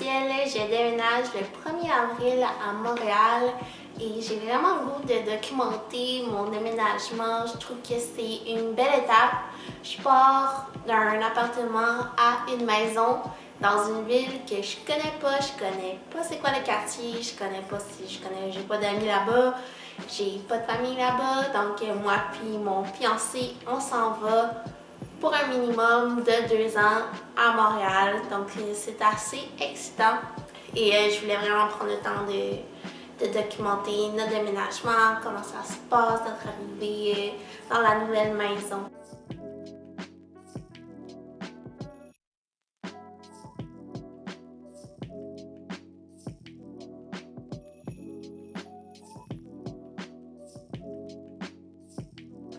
Rachel, je déménage le 1er avril à Montréal et j'ai vraiment le goût de documenter mon déménagement. Je trouve que c'est une belle étape. Je pars d'un appartement à une maison dans une ville que je connais pas c'est quoi le quartier, j'ai pas d'amis là-bas, j'ai pas de famille là-bas, donc moi puis mon fiancé, on s'en va pour un minimum de 2 ans à Montréal, donc c'est assez excitant et je voulais vraiment prendre le temps de documenter notre déménagement, comment ça se passe, notre arrivée dans la nouvelle maison.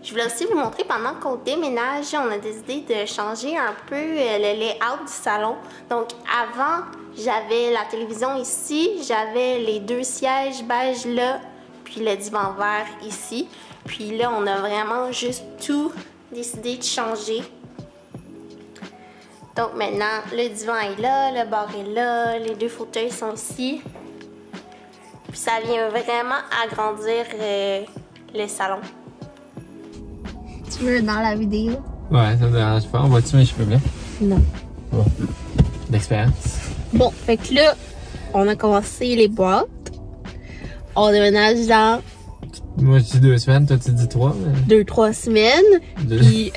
Je voulais aussi vous montrer, pendant qu'on déménage, on a décidé de changer un peu le layout du salon. Donc avant, j'avais la télévision ici, j'avais les 2 sièges beige là, puis le divan vert ici. Puis là, on a vraiment juste tout décidé de changer. Donc maintenant, le divan est là, le bar est là, les 2 fauteuils sont ici. Puis ça vient vraiment agrandir le salon. Tu veux dans la vidéo? Ouais, ça me dérange pas. On voit-tu mes cheveux blancs? Non. Bon. D'expérience. Bon, fait que là, on a commencé les boîtes. On déménage dans... Moi, je dis 2 semaines, toi, tu dis 3. Mais... 2-3 semaines. Puis,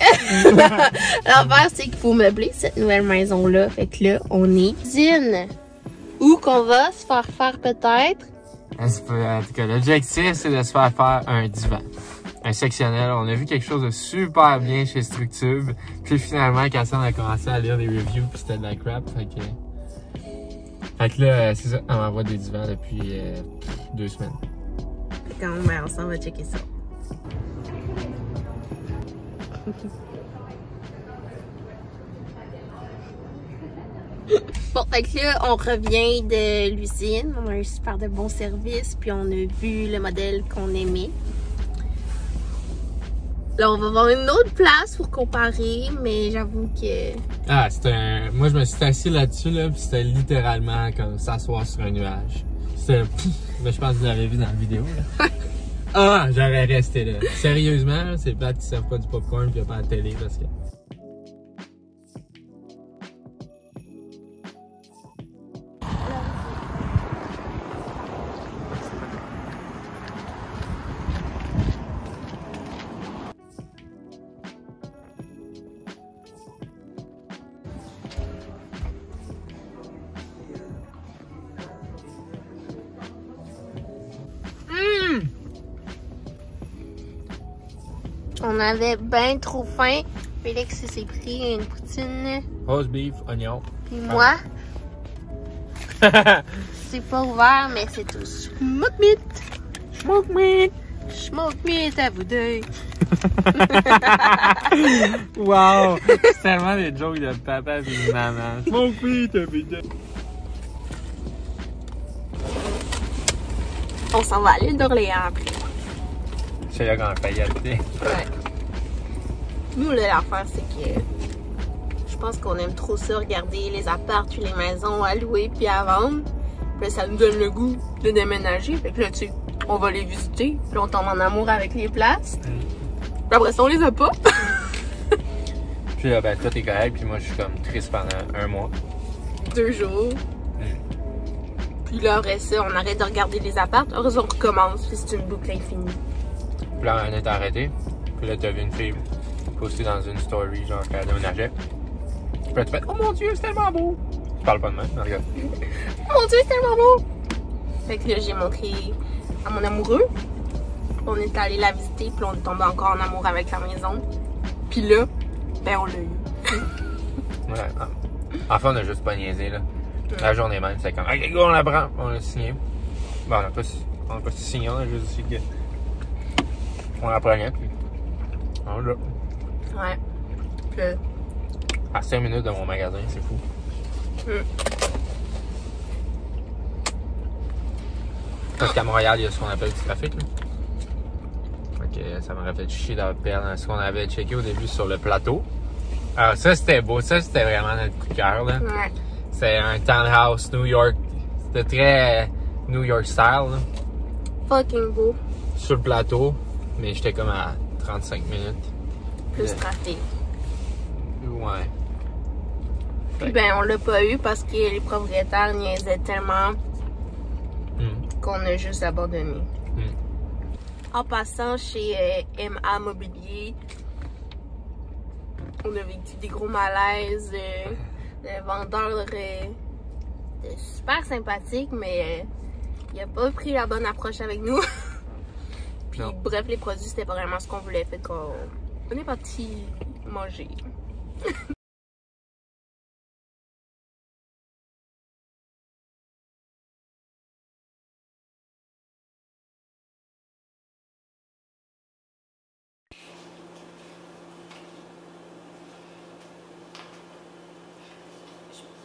l'affaire, c'est qu'il faut meubler cette nouvelle maison-là. Fait que là, on est cuisine. Où qu'on va se faire peut-être? En tout cas, l'objectif, c'est de se faire un divan. Un sectionnel. On a vu quelque chose de super bien chez Structube. Puis finalement, Cassie, on a commencé à lire des reviews, puis c'était de la crap. Fait que là, c'est ça. On envoie des divans depuis 2 semaines. Quand on s'en va checker ça. Bon, fait que là, on revient de l'usine. On a eu super de bons services, puis on a vu le modèle qu'on aimait. Là, on va voir une autre place pour comparer, mais j'avoue que... Ah, c'était un... Moi, je me suis assis là-dessus, là, puis c'était littéralement comme s'asseoir sur un nuage. C'était... Mais je pense que vous l'avez vu dans la vidéo, là. Ah, j'aurais resté là. Sérieusement, c'est plate qu'ils servent pas du popcorn puis qu'il n'y a pas la télé, parce que... On avait bien trop faim. Félix s'est pris une poutine. Rose beef, oignon. Puis moi, c'est pas ouvert, mais c'est tout smoke meat. Smoke meat. Smoke meat à vous deux. Wow! C'est tellement des jokes de papa et de maman. Smoke meat à vous deux. On s'en va à l'île d'Orléans après. C'est là qu'on a pailleté. Ouais. Nous, là, l'affaire, c'est que je pense qu'on aime trop ça, regarder les apparts puis les maisons à louer puis à vendre. Puis là, ça nous donne le goût de déménager. Fait que là, tu sais, on va les visiter. Puis là, on tombe en amour avec les places. Puis après ça, on les a pas. Puis là, ben, toi, t'es correct. Puis moi, je suis comme triste pendant 1 mois. 2 jours. Puis là, après ça, on arrête de regarder les apparts. Après ça, on recommence. Puis c'est une boucle infinie. Puis là, on est arrêté. Puis là, t'as vu une fille poster dans une story, genre qu'elle déménageait. Puis là, tu fais « Oh mon Dieu, c'est tellement beau! » Je parle pas de même, mais regarde. Oh mon Dieu, c'est tellement beau! Fait que là, j'ai montré à mon amoureux. On est allé la visiter, puis on est tombé encore en amour avec la maison. Puis là, ben on l'a eu. Ouais. Enfin, on a juste pas niaisé, là. La journée même, c'était comme « Ok, go, on la prend! » On l'a signé. Bon, on n'a pas signé, on a juste dit que... On la prenait, puis... On l'a. Ouais. Puis là... À 5 minutes de mon magasin, c'est fou. Parce qu'à Montréal, il y a ce qu'on appelle du trafic, là. Fait ça m'aurait fait chier de perdre ce qu'on avait checké au début sur le plateau. Alors ça, c'était beau. Ça, c'était vraiment notre coup de cœur, là. Ouais. C'est un townhouse New York. C'était très New York style, là. Fucking beau. Sur le plateau, mais j'étais comme à 35 minutes. Plus trafic. Ouais. Puis ben, on l'a pas eu parce que les propriétaires niaisaient tellement qu'on a juste abandonné. En passant chez MA Mobilier, on a vécu des gros malaises. Le vendeur était super sympathique, mais il a pas pris la bonne approche avec nous. Puis non. Bref, les produits, c'était pas vraiment ce qu'on voulait. Fait qu'on est parti manger.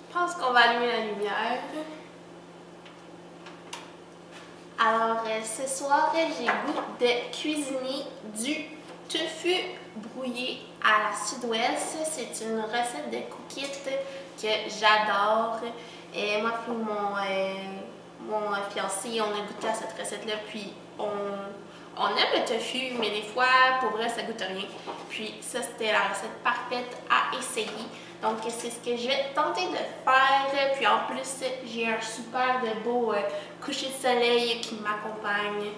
Je pense qu'on va allumer la lumière. Alors, ce soir, j'ai goût de cuisiner du tofu brouillé à la sud-ouest. C'est une recette de cookies que j'adore. Moi et mon fiancé, on a goûté à cette recette-là, puis on aime le tofu, mais des fois, pour vrai, ça goûte rien. Puis ça, c'était la recette parfaite à essayer. Donc, c'est ce que je vais tenter de faire. Puis en plus, j'ai un super de beau coucher de soleil qui m'accompagne.